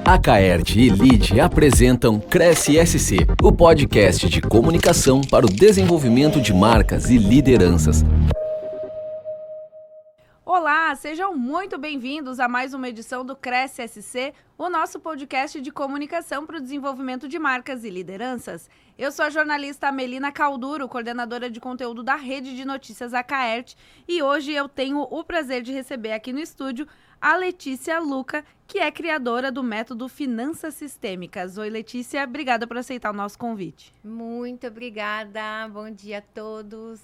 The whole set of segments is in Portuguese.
A Caerte e Lide apresentam Cresce SC, o podcast de comunicação para o desenvolvimento de marcas e lideranças. Olá, sejam muito bem-vindos a mais uma edição do Cresce SC, o nosso podcast de comunicação para o desenvolvimento de marcas e lideranças. Eu sou a jornalista Melina Calduro, coordenadora de conteúdo da Rede de Notícias A Caerte, e hoje eu tenho o prazer de receber aqui no estúdio a Letícia Luca, que é criadora do método Finanças Sistêmicas. Oi, Letícia, obrigada por aceitar o nosso convite. Muito obrigada, bom dia a todos.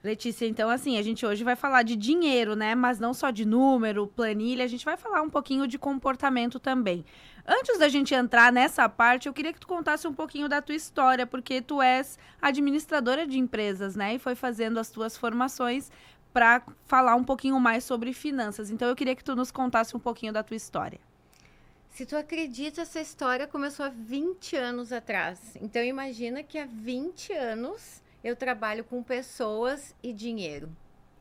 Letícia, então assim, a gente hoje vai falar de dinheiro, né? Mas não só de número, planilha, a gente vai falar um pouquinho de comportamento também. Antes da gente entrar nessa parte, eu queria que tu contasse um pouquinho da tua história, porque tu és administradora de empresas, né? E foi fazendo as tuas formações para falar um pouquinho mais sobre finanças. Então eu queria que tu nos contasse um pouquinho da tua história. Se tu acredita, essa história começou há 20 anos atrás. Então imagina que há 20 anos eu trabalho com pessoas e dinheiro.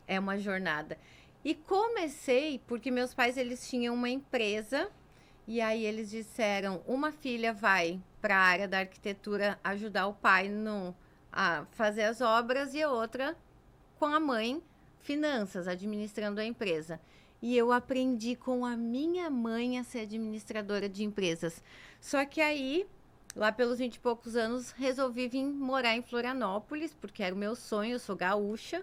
É uma jornada. E comecei porque meus pais, eles tinham uma empresa e aí eles disseram, uma filha vai para a área da arquitetura ajudar o pai a fazer as obras e a outra com a mãe, finanças, administrando a empresa. E eu aprendi com a minha mãe a ser administradora de empresas. Só que aí, lá pelos 20 e poucos anos, resolvi vir morar em Florianópolis, porque era o meu sonho, eu sou gaúcha.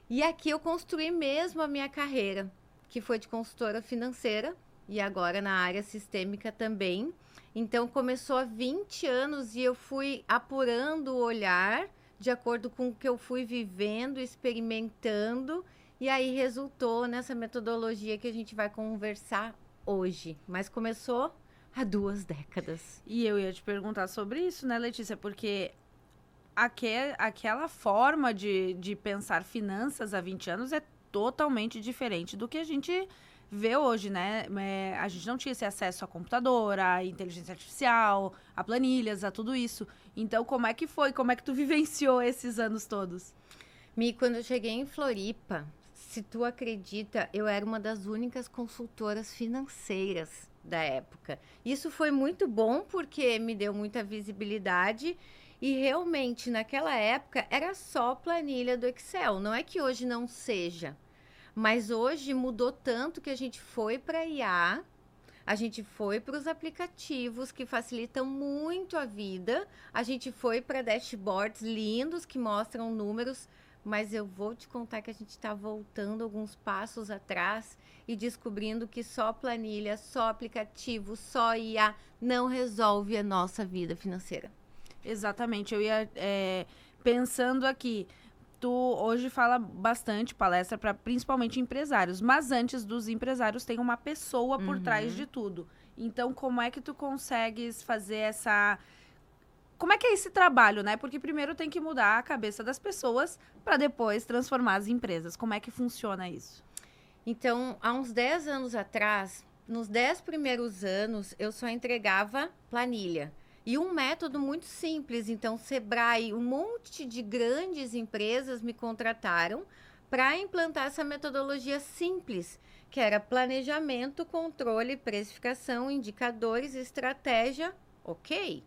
E aqui eu construí mesmo a minha carreira, que foi de consultora financeira e agora na área sistêmica também. Então, começou há 20 anos e eu fui apurando o olhar de acordo com o que eu fui vivendo, experimentando, e aí resultou nessa metodologia que a gente vai conversar hoje. Mas começou há 2 décadas. E eu ia te perguntar sobre isso, né, Letícia? Porque aquela forma de pensar finanças há 20 anos é totalmente diferente do que a gente vê hoje, né? A gente não tinha esse acesso a computador, a inteligência artificial, a planilhas, a tudo isso. Então, como é que foi? Como é que tu vivenciou esses anos todos? Mi, quando eu cheguei em Floripa, se tu acredita, eu era uma das únicas consultoras financeiras da época. Isso foi muito bom porque me deu muita visibilidade e realmente naquela época era só planilha do Excel. Não é que hoje não seja, mas hoje mudou tanto que a gente foi para a IA, a gente foi para os aplicativos que facilitam muito a vida, a gente foi para dashboards lindos que mostram números, mas eu vou te contar que a gente está voltando alguns passos atrás e descobrindo que só planilha, só aplicativo, só IA não resolve a nossa vida financeira. Exatamente, eu ia pensando aqui, tu hoje fala bastante palestra para principalmente empresários, mas antes dos empresários tem uma pessoa por trás de tudo. Então, como é que tu consegues fazer essa... Como é que é esse trabalho, né? Porque primeiro tem que mudar a cabeça das pessoas para depois transformar as empresas. Como é que funciona isso? Então, há uns 10 anos atrás, nos 10 primeiros anos, eu só entregava planilha. E um método muito simples. Então, Sebrae, um monte de grandes empresas me contrataram para implantar essa metodologia simples, que era planejamento, controle, precificação, indicadores, estratégia, ok.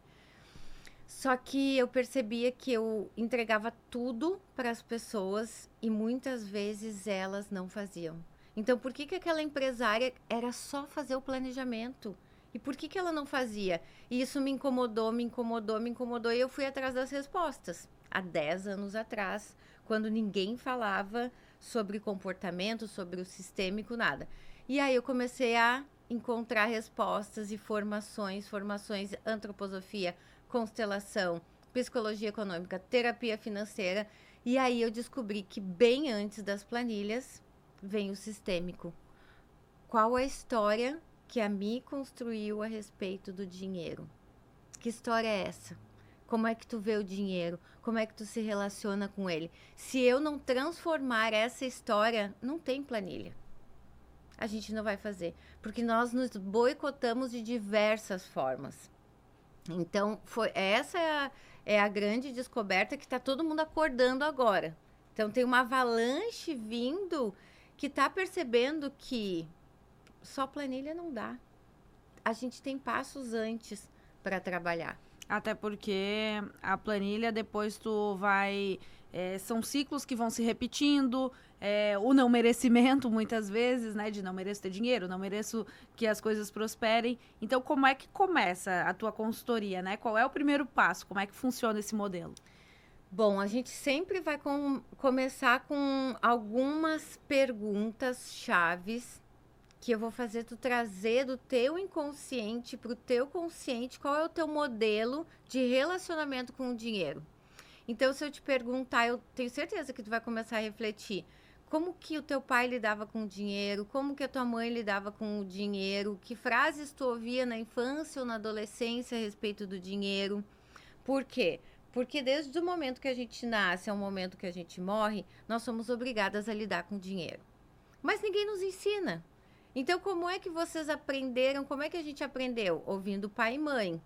Só que eu percebia que eu entregava tudo para as pessoas e muitas vezes elas não faziam. Então, por que aquela empresária era só fazer o planejamento? E por que ela não fazia? E isso me incomodou, e eu fui atrás das respostas. Há 10 anos atrás, quando ninguém falava sobre comportamento, sobre o sistêmico, nada. E aí eu comecei a encontrar respostas e formações, antroposofia, constelação, psicologia econômica, terapia financeira. E aí eu descobri que bem antes das planilhas vem o sistêmico. Qual a história que a Mi construiu a respeito do dinheiro? Que história é essa? Como é que tu vê o dinheiro? Como é que tu se relaciona com ele? Se eu não transformar essa história, não tem planilha. A gente não vai fazer, porque nós nos boicotamos de diversas formas. Então, essa é a grande descoberta que está todo mundo acordando agora. Então, tem uma avalanche vindo que está percebendo que só planilha não dá. a gente tem passos antes para trabalhar. Até porque a planilha depois tu vai... são ciclos que vão se repetindo, o não merecimento muitas vezes, né? De não mereço ter dinheiro, não mereço que as coisas prosperem. Então, como é que começa a tua consultoria, né? Qual é o primeiro passo? Como é que funciona esse modelo? Bom, a gente sempre vai começar com algumas perguntas chaves que eu vou fazer tu trazer do teu inconsciente para o teu consciente, qual é o teu modelo de relacionamento com o dinheiro. Então, se eu te perguntar, eu tenho certeza que tu vai começar a refletir. Como que o teu pai lidava com o dinheiro? Como que a tua mãe lidava com o dinheiro? Que frases tu ouvia na infância ou na adolescência a respeito do dinheiro? Por quê? Porque desde o momento que a gente nasce ao momento que a gente morre, nós somos obrigadas a lidar com o dinheiro. Mas ninguém nos ensina. Então, como é que vocês aprenderam? Como é que a gente aprendeu? Ouvindo pai e mãe.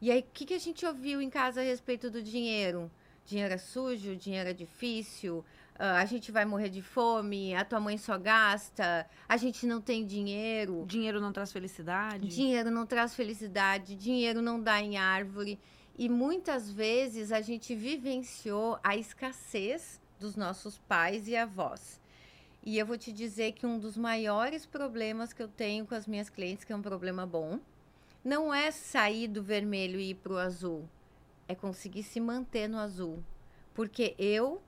E aí, o que a gente ouviu em casa a respeito do dinheiro? Dinheiro é sujo, dinheiro é difícil, a gente vai morrer de fome, a tua mãe só gasta, a gente não tem dinheiro. Dinheiro não traz felicidade. Dinheiro não traz felicidade, dinheiro não dá em árvore. E muitas vezes a gente vivenciou a escassez dos nossos pais e avós. E eu vou te dizer que um dos maiores problemas que eu tenho com as minhas clientes, que é um problema bom, não é sair do vermelho e ir para o azul. É conseguir se manter no azul. Porque eu,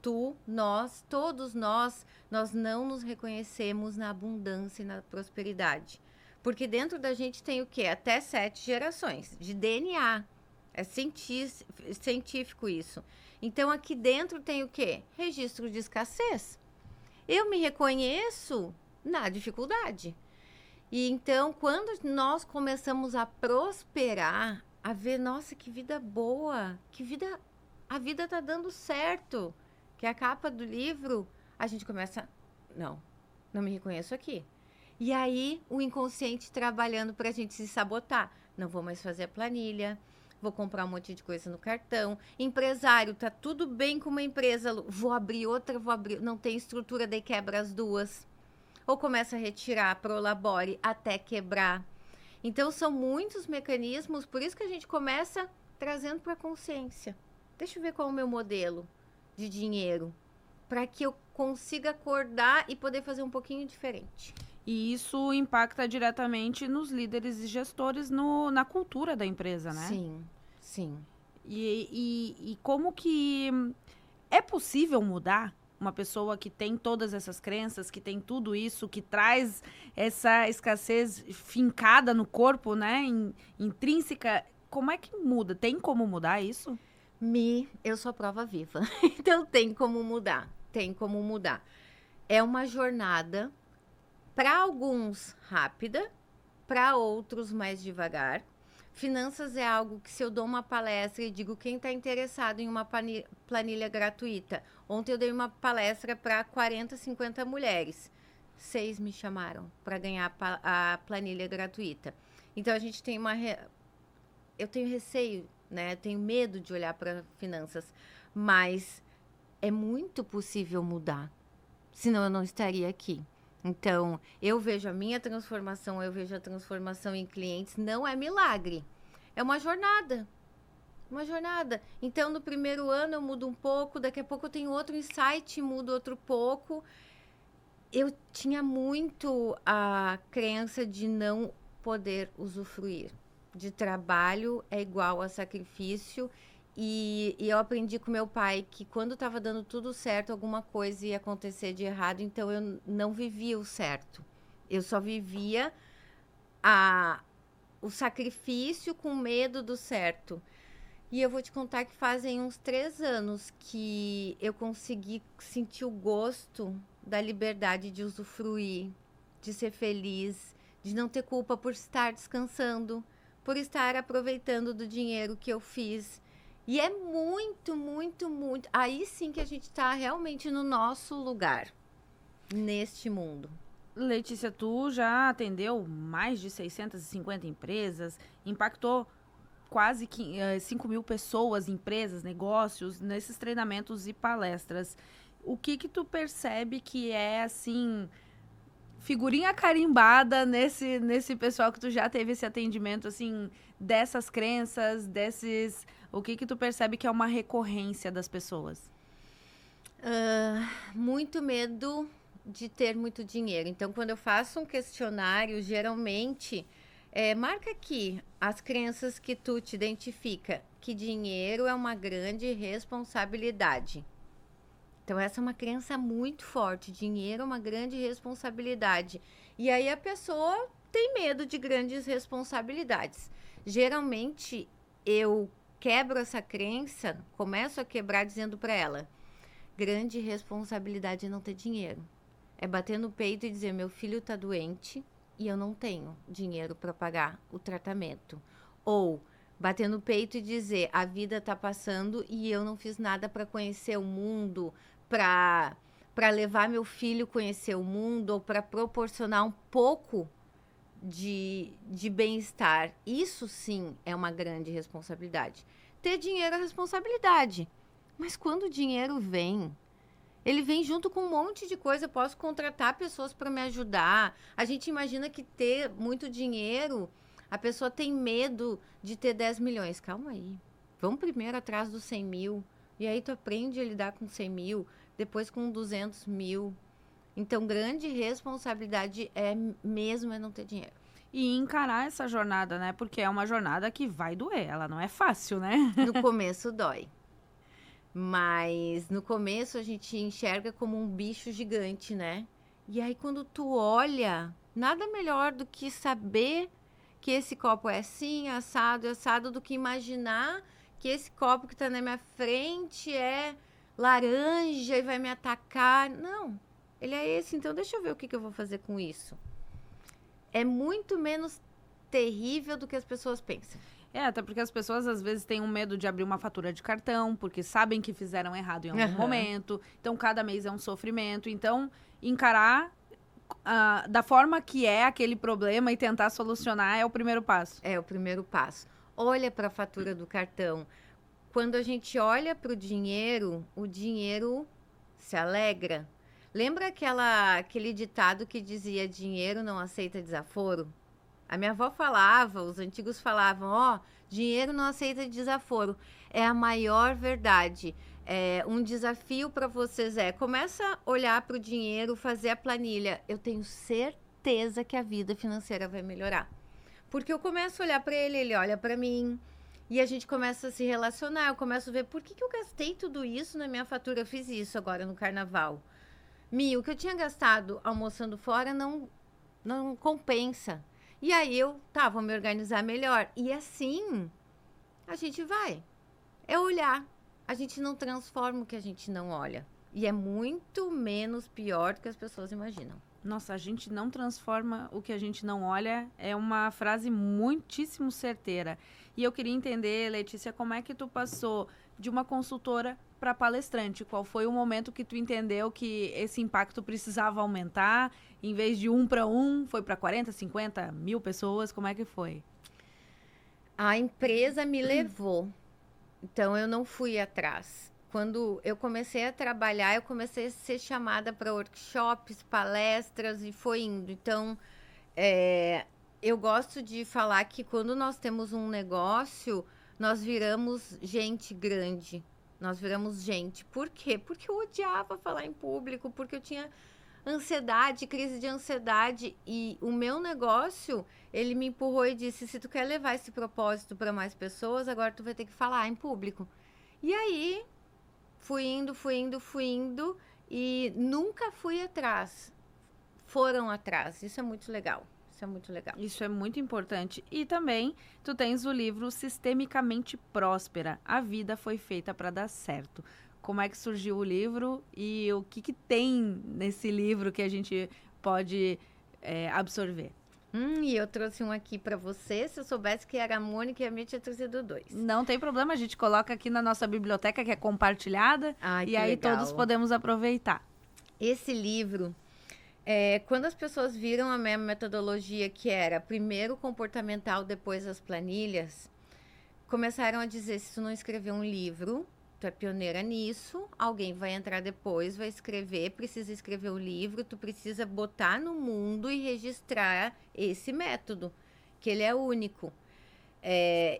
tu, nós, todos nós não nos reconhecemos na abundância e na prosperidade. Porque dentro da gente tem o quê? Até 7 gerações de DNA. É científico isso. Então, aqui dentro tem o quê? Registro de escassez. Eu me reconheço na dificuldade. E então, quando nós começamos a prosperar, a ver, nossa, que vida boa, a vida tá dando certo, que é a capa do livro, a gente começa, não me reconheço aqui. E aí, o inconsciente trabalhando pra gente se sabotar. Não vou mais fazer a planilha, vou comprar um monte de coisa no cartão. Empresário, tá tudo bem com uma empresa, vou abrir outra, não tem estrutura, daí quebra as duas. Ou começa a retirar, prolabore, até quebrar. Então, são muitos mecanismos, por isso que a gente começa trazendo para a consciência. Deixa eu ver qual é o meu modelo de dinheiro, para que eu consiga acordar e poder fazer um pouquinho diferente. E isso impacta diretamente nos líderes e gestores na cultura da empresa, né? Sim, sim. E como que é possível mudar uma pessoa que tem todas essas crenças, que tem tudo isso, que traz essa escassez fincada no corpo, né? Intrínseca. Como é que muda? Tem como mudar isso? Eu sou a prova viva. Então tem como mudar. Tem como mudar. É uma jornada, para alguns rápida, para outros mais devagar. Finanças é algo que, se eu dou uma palestra e digo quem está interessado em uma planilha gratuita. Ontem eu dei uma palestra para 40, 50 mulheres. 6 me chamaram para ganhar a planilha gratuita. Então, a gente tem eu tenho receio, né? Eu tenho medo de olhar para finanças, mas é muito possível mudar. Senão eu não estaria aqui. Então, eu vejo a minha transformação, eu vejo a transformação em clientes, não é milagre, é uma jornada. Uma jornada. Então, no primeiro ano eu mudo um pouco, daqui a pouco eu tenho outro insight, mudo outro pouco. Eu tinha muito a crença de não poder usufruir. De trabalho é igual a sacrifício. E eu aprendi com meu pai que quando estava dando tudo certo, alguma coisa ia acontecer de errado. Então, eu não vivia o certo. Eu só vivia o sacrifício com medo do certo. E eu vou te contar que fazem uns 3 anos que eu consegui sentir o gosto da liberdade de usufruir, de ser feliz, de não ter culpa por estar descansando, por estar aproveitando do dinheiro que eu fiz. E é muito, muito, muito... Aí sim que a gente está realmente no nosso lugar, neste mundo. Letícia, tu já atendeu mais de 650 empresas, impactou quase 5 mil pessoas, empresas, negócios, nesses treinamentos e palestras. O que tu percebe que é, assim, figurinha carimbada nesse pessoal que tu já teve esse atendimento, assim, dessas crenças, o que tu percebe que é uma recorrência das pessoas? Muito medo de ter muito dinheiro. Então, quando eu faço um questionário, geralmente, marca aqui as crenças que tu te identifica, que dinheiro é uma grande responsabilidade. Então, essa é uma crença muito forte. Dinheiro é uma grande responsabilidade. E aí, a pessoa tem medo de grandes responsabilidades. Geralmente, eu quebro essa crença, começo a quebrar dizendo para ela, grande responsabilidade é não ter dinheiro. É bater no peito e dizer, meu filho está doente e eu não tenho dinheiro para pagar o tratamento. Ou bater no peito e dizer, a vida está passando e eu não fiz nada para conhecer o mundo, para levar meu filho a conhecer o mundo, ou para proporcionar um pouco de bem-estar. Isso sim é uma grande responsabilidade. Ter dinheiro é responsabilidade. Mas quando o dinheiro vem, ele vem junto com um monte de coisa. Eu posso contratar pessoas para me ajudar. A gente imagina que ter muito dinheiro, a pessoa tem medo de ter 10 milhões. Calma aí. Vamos primeiro atrás dos 100 mil. E aí tu aprende a lidar com 100 mil, depois com 200 mil. Então, grande responsabilidade é não ter dinheiro. E encarar essa jornada, né? Porque é uma jornada que vai doer. Ela não é fácil, né? No começo dói. Mas no começo a gente enxerga como um bicho gigante, né? E aí quando tu olha, nada melhor do que saber que esse copo é assim, assado, do que imaginar que esse copo que tá na minha frente é laranja e vai me atacar. Não, ele é esse, então deixa eu ver o que eu vou fazer com isso. É muito menos terrível do que as pessoas pensam. Até porque as pessoas às vezes têm um medo de abrir uma fatura de cartão, porque sabem que fizeram errado em algum momento. Então, cada mês é um sofrimento. Então, encarar da forma que é aquele problema e tentar solucionar é o primeiro passo. É o primeiro passo. Olha para a fatura do cartão. Quando a gente olha para o dinheiro se alegra. Lembra aquele ditado que dizia dinheiro não aceita desaforo? A minha avó falava, os antigos falavam, dinheiro não aceita desaforo. É a maior verdade. Um desafio para vocês começa a olhar para o dinheiro, fazer a planilha. Eu tenho certeza que a vida financeira vai melhorar. Porque eu começo a olhar para ele, ele olha para mim. E a gente começa a se relacionar. Eu começo a ver por que eu gastei tudo isso na minha fatura. Eu fiz isso agora no carnaval. O que eu tinha gastado almoçando fora não compensa. E aí vou me organizar melhor. E assim, a gente vai. É olhar. A gente não transforma o que a gente não olha. E é muito menos pior do que as pessoas imaginam. Nossa, a gente não transforma o que a gente não olha é uma frase muitíssimo certeira. E eu queria entender, Letícia, como é que tu passou de uma consultora para palestrante? Qual foi o momento que tu entendeu que esse impacto precisava aumentar? Em vez de 1 para 1, foi para 40, 50 mil pessoas? Como é que foi? A empresa me levou. Então, eu não fui atrás. Quando eu comecei a trabalhar, eu comecei a ser chamada para workshops, palestras e foi indo. Então, eu gosto de falar que quando nós temos um negócio, nós viramos gente grande. Nós viramos gente. Por quê? Porque eu odiava falar em público, porque eu tinha ansiedade, crise de ansiedade. E o meu negócio, ele me empurrou e disse, se tu quer levar esse propósito para mais pessoas, agora tu vai ter que falar em público. E aí, fui indo e nunca fui atrás. Foram atrás. Isso é muito legal. Isso é muito importante. E também, tu tens o livro Sistemicamente Próspera. A vida foi feita para dar certo. Como é que surgiu o livro e o que tem nesse livro que a gente pode absorver? E eu trouxe um aqui para você. Se eu soubesse que era a Mônica, eu tinha trazido 2. Não tem problema, a gente coloca aqui na nossa biblioteca, que é compartilhada. E aí legal. Todos podemos aproveitar. Esse livro, quando as pessoas viram a minha metodologia, que era primeiro comportamental, depois as planilhas, começaram a dizer, se tu não escrever um livro, tu é pioneira nisso, alguém vai entrar depois, vai escrever, precisa escrever o livro, tu precisa botar no mundo e registrar esse método, que ele é único.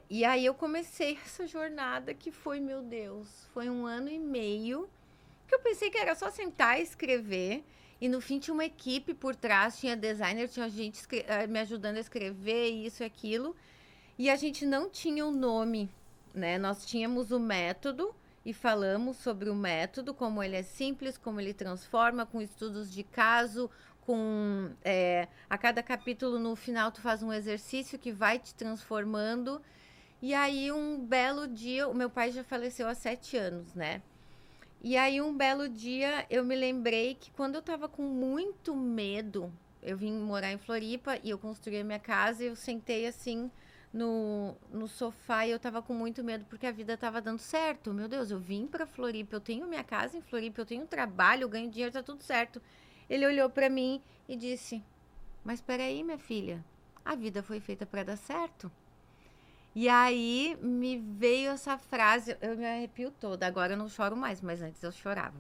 E aí eu comecei essa jornada que foi, meu Deus, foi 1 ano e meio, que eu pensei que era só sentar e escrever, e no fim tinha uma equipe por trás, tinha designer, tinha gente me ajudando a escrever, isso e aquilo, e a gente não tinha um nome, né? Nós tínhamos o método, e falamos sobre o método, como ele é simples, como ele transforma, com estudos de caso, com a cada capítulo no final tu faz um exercício que vai te transformando. E aí um belo dia, o meu pai já faleceu há 7 anos, né? E aí um belo dia eu me lembrei que quando eu tava com muito medo, eu vim morar em Floripa e eu construí a minha casa e eu sentei assim no sofá e eu tava com muito medo porque a vida tava dando certo. Meu Deus, eu vim pra Floripa, eu tenho minha casa em Floripa, eu tenho trabalho, eu ganho dinheiro, tá tudo certo. Ele olhou pra mim e disse, mas peraí, minha filha, a vida foi feita pra dar certo. E aí me veio essa frase, eu me arrepio toda, agora eu não choro mais, mas antes eu chorava.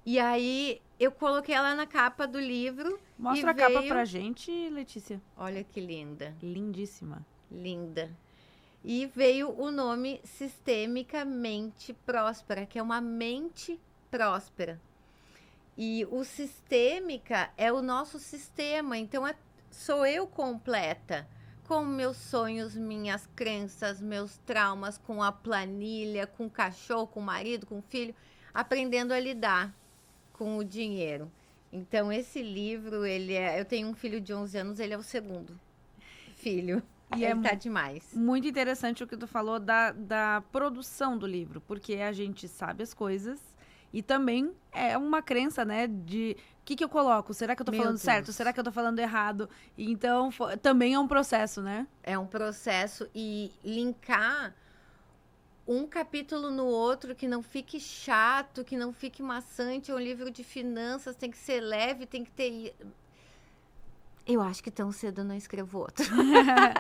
E aí eu coloquei ela na capa do livro. Mostra a capa pra gente, Letícia. Olha que linda. Lindíssima. Linda. E veio o nome Sistemicamente Próspera, que é uma mente próspera. E o sistêmica é o nosso sistema, então sou eu completa, com meus sonhos, minhas crenças, meus traumas, com a planilha, com o cachorro, com o marido, com o filho, aprendendo a lidar com o dinheiro. Então, esse livro, eu tenho um filho de 11 anos, ele é o segundo filho. E ele tá demais. Muito interessante o que tu falou da produção do livro, porque a gente sabe as coisas e também é uma crença, né, de o que eu coloco? Será que eu tô falando certo? Será que eu tô falando errado? Então, também é um processo, né? É um processo e linkar um capítulo no outro, que não fique chato, que não fique maçante. É um livro de finanças, tem que ser leve, tem que ter... Eu acho que tão cedo eu não escrevo outro.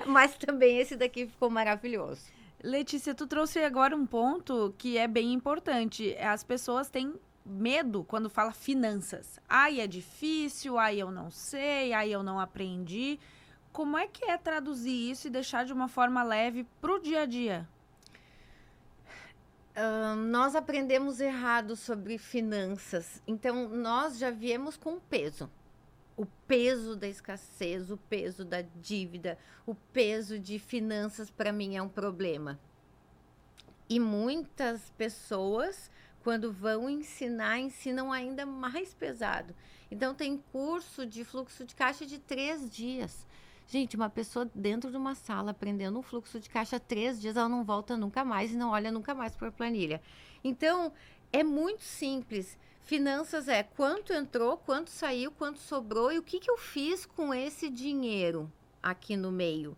Mas também esse daqui ficou maravilhoso. Letícia, tu trouxe agora um ponto que é bem importante. As pessoas têm medo quando fala finanças. Ai, é difícil, ai, eu não sei, ai, eu não aprendi. Como é que é traduzir isso e deixar de uma forma leve pro dia a dia? Nós aprendemos errado sobre finanças. Então, nós já viemos com peso. O peso da escassez, o peso da dívida, o peso de finanças, para mim, é um problema. E muitas pessoas, quando vão ensinar, ensinam ainda mais pesado. Então, tem curso de fluxo de caixa de 3 dias. Gente, uma pessoa dentro de uma sala aprendendo um fluxo de caixa 3 dias, ela não volta nunca mais e não olha nunca mais para a planilha. Então, é muito simples. Finanças é quanto entrou, quanto saiu, quanto sobrou e o que eu fiz com esse dinheiro aqui no meio.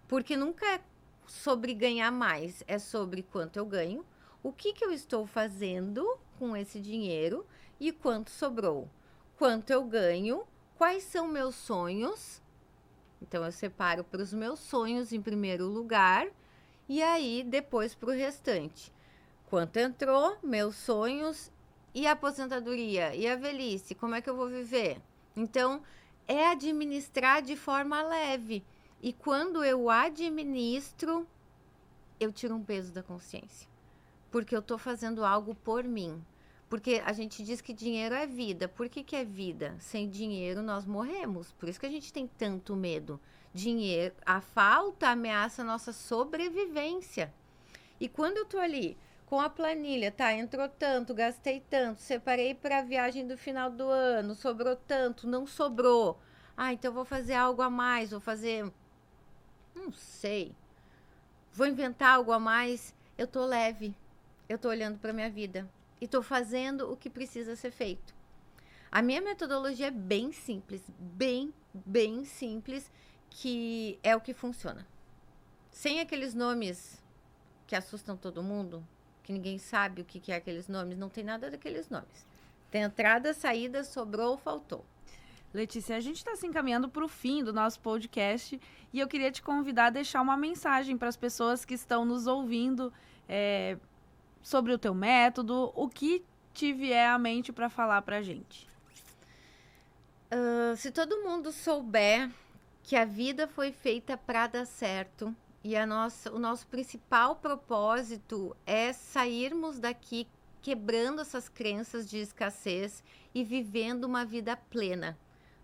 Porque nunca é sobre ganhar mais, é sobre quanto eu ganho, o que eu estou fazendo com esse dinheiro e quanto sobrou. Quanto eu ganho, quais são meus sonhos. Então, eu separo para os meus sonhos em primeiro lugar e aí depois para o restante. Quanto entrou, meus sonhos e a aposentadoria e a velhice, como é que eu vou viver? Então, é administrar de forma leve. E quando eu administro, eu tiro um peso da consciência. Porque eu estou fazendo algo por mim. Porque a gente diz que dinheiro é vida. Por que é vida? Sem dinheiro nós morremos. Por isso que a gente tem tanto medo. Dinheiro, a falta ameaça a nossa sobrevivência. E quando eu tô ali com a planilha, tá, entrou tanto, gastei tanto, separei para a viagem do final do ano, sobrou tanto, não sobrou. Ah, então vou fazer algo a mais, vou fazer, não sei, vou inventar algo a mais. Eu tô leve, eu tô olhando para minha vida. E estou fazendo o que precisa ser feito. A minha metodologia é bem simples, bem simples, que é o que funciona. Sem aqueles nomes que assustam todo mundo, que ninguém sabe o que é aqueles nomes, não tem nada daqueles nomes. Tem entrada, saída, sobrou ou faltou. Letícia, a gente está se encaminhando para o fim do nosso podcast e eu queria te convidar a deixar uma mensagem para as pessoas que estão nos ouvindo, sobre o teu método, o que te vier à mente para falar pra gente. Se todo mundo souber que a vida foi feita para dar certo e o nosso principal propósito é sairmos daqui quebrando essas crenças de escassez e vivendo uma vida plena.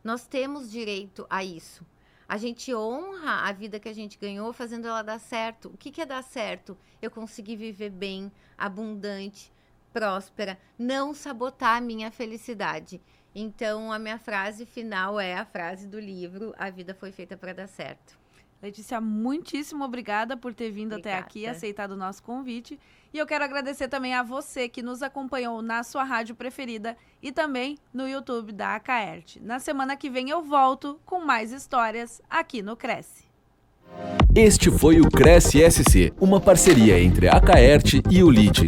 Nós temos direito a isso. A gente honra a vida que a gente ganhou fazendo ela dar certo. O que é dar certo? Eu conseguir viver bem, abundante, próspera, não sabotar a minha felicidade. Então, a minha frase final é a frase do livro: a vida foi feita para dar certo. Letícia, muitíssimo obrigada por ter vindo até aqui, aceitado o nosso convite. E eu quero agradecer também a você que nos acompanhou na sua rádio preferida e também no YouTube da Acaerte. Na semana que vem eu volto com mais histórias aqui no Cresce. Este foi o Cresce SC, uma parceria entre a Acaerte e o LIDE.